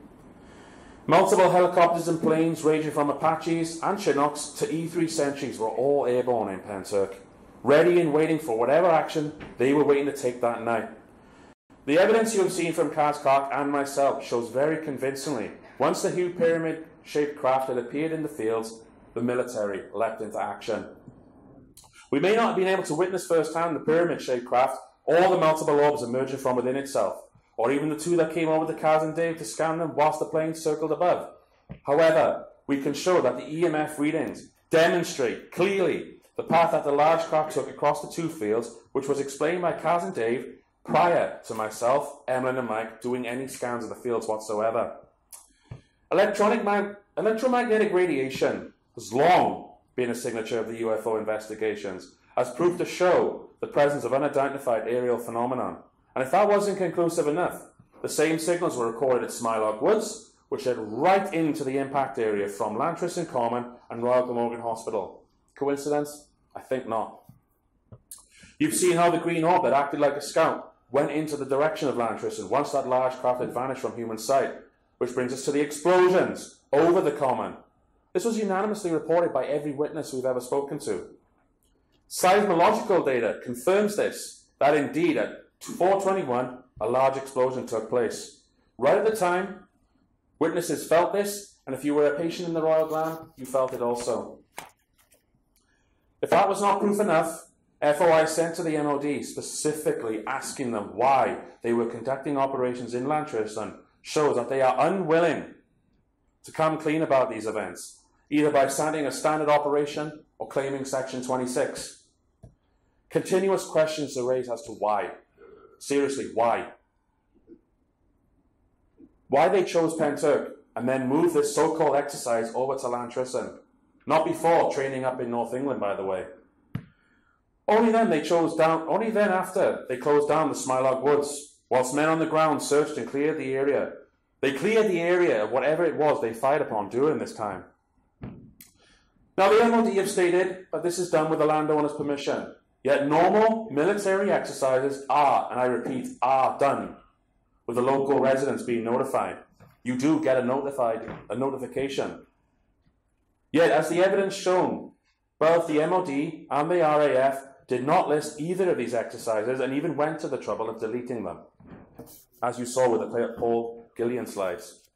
S1: Multiple helicopters and planes ranging from Apaches and Chinooks to E-3 Sentries were all airborne in Pentrych, ready and waiting for whatever action they were waiting to take that night. The evidence you have seen from Caz Clarke and myself shows very convincingly, once the huge pyramid-shaped craft had appeared in the fields, the military leapt into action. We may not have been able to witness firsthand the pyramid-shaped craft or the multiple orbs emerging from within itself, or even the two that came over to Caz and Dave to scan them whilst the plane circled above. However, we can show that the EMF readings demonstrate clearly the path that the large craft took across the two fields, which was explained by Caz and Dave prior to myself, Emlyn and Mike doing any scans of the fields whatsoever. Electromagnetic radiation has long been a signature of the UFO investigations, as proof to show the presence of unidentified aerial phenomenon. And if that wasn't conclusive enough, the same signals were recorded at Smilock Woods, which led right into the impact area from Llantrysson Common and Royal Glamorgan Hospital. Coincidence? I think not. You've seen how the green orb that acted like a scout went into the direction of Llantrysson once that large craft had vanished from human sight, which brings us to the explosions over the common. This was unanimously reported by every witness we've ever spoken to. Seismological data confirms this, that indeed at 4:21 a large explosion took place. Right at the time, witnesses felt this, and if you were a patient in the Royal Glam, you felt it also. If that was not proof enough, FOI sent to the MOD specifically asking them why they were conducting operations in Llantrysson shows that they are unwilling to come clean about these events, either by citing a standard operation or claiming Section 26. Continuous questions are raised as to why. Seriously, why? Why they chose Pentrych and then moved this so-called exercise over to Llantrisant. Not before training up in North England, by the way. Only then after they closed down the Smilog Woods, whilst men on the ground searched and cleared the area. They cleared the area of whatever it was they fired upon during this time. Now the MOD have stated that this is done with the landowner's permission, yet normal military exercises are, and I repeat, are done with the local residents being notified. You do get a notification. Yet, as the evidence shown, both the MOD and the RAF did not list either of these exercises and even went to the trouble of deleting them, as you saw with the Paul Gillian slides.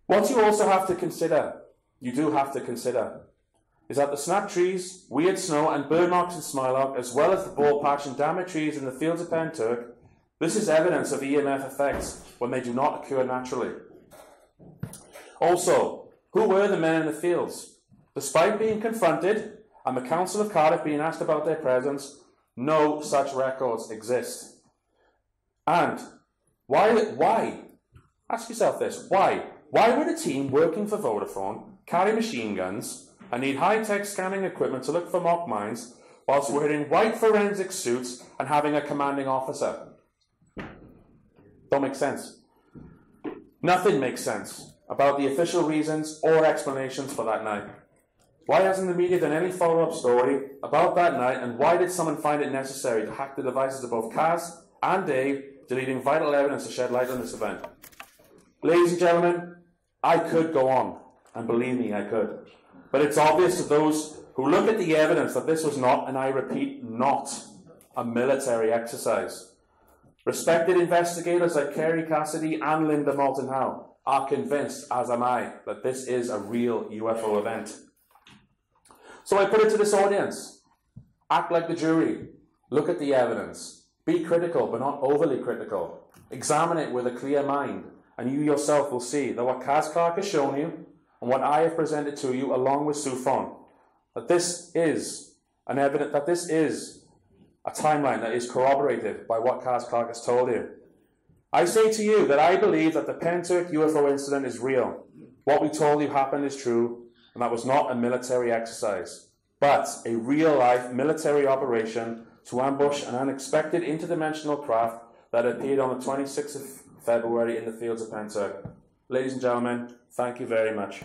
S1: What you also have to consider, is that the snap trees, weird snow and bird marks in Smilog, as well as the ball patch and damaged trees in the fields of Pentrych, this is evidence of EMF effects when they do not occur naturally. Also, who were the men in the fields? Despite being confronted and the Council of Cardiff being asked about their presence, no such records exist. And why? Ask yourself this, why? Why would a team working for Vodafone carry machine guns and need high-tech scanning equipment to look for mock mines whilst wearing white forensic suits and having a commanding officer? Don't make sense. Nothing makes sense about the official reasons or explanations for that night. Why hasn't the media done any follow-up story about that night, and why did someone find it necessary to hack the devices of both Caz and Dave, deleting vital evidence to shed light on this event? Ladies and gentlemen, I could go on, and believe me, I could. But it's obvious to those who look at the evidence that this was not, and I repeat, not a military exercise. Respected investigators like Kerry Cassidy and Linda Moulton Howe are convinced, as am I, that this is a real UFO event. So I put it to this audience. Act like the jury. Look at the evidence. Be critical, but not overly critical. Examine it with a clear mind, and you yourself will see that what Caz Clarke has shown you, and what I have presented to you along with Sufon, that this is a timeline that is corroborated by what Caz Clarke has told you. I say to you that I believe that the Pentrych UFO incident is real. What we told you happened is true, and that was not a military exercise, but a real-life military operation to ambush an unexpected interdimensional craft that appeared on the 26th of February in the fields of Pentrych. Ladies and gentlemen, thank you very much.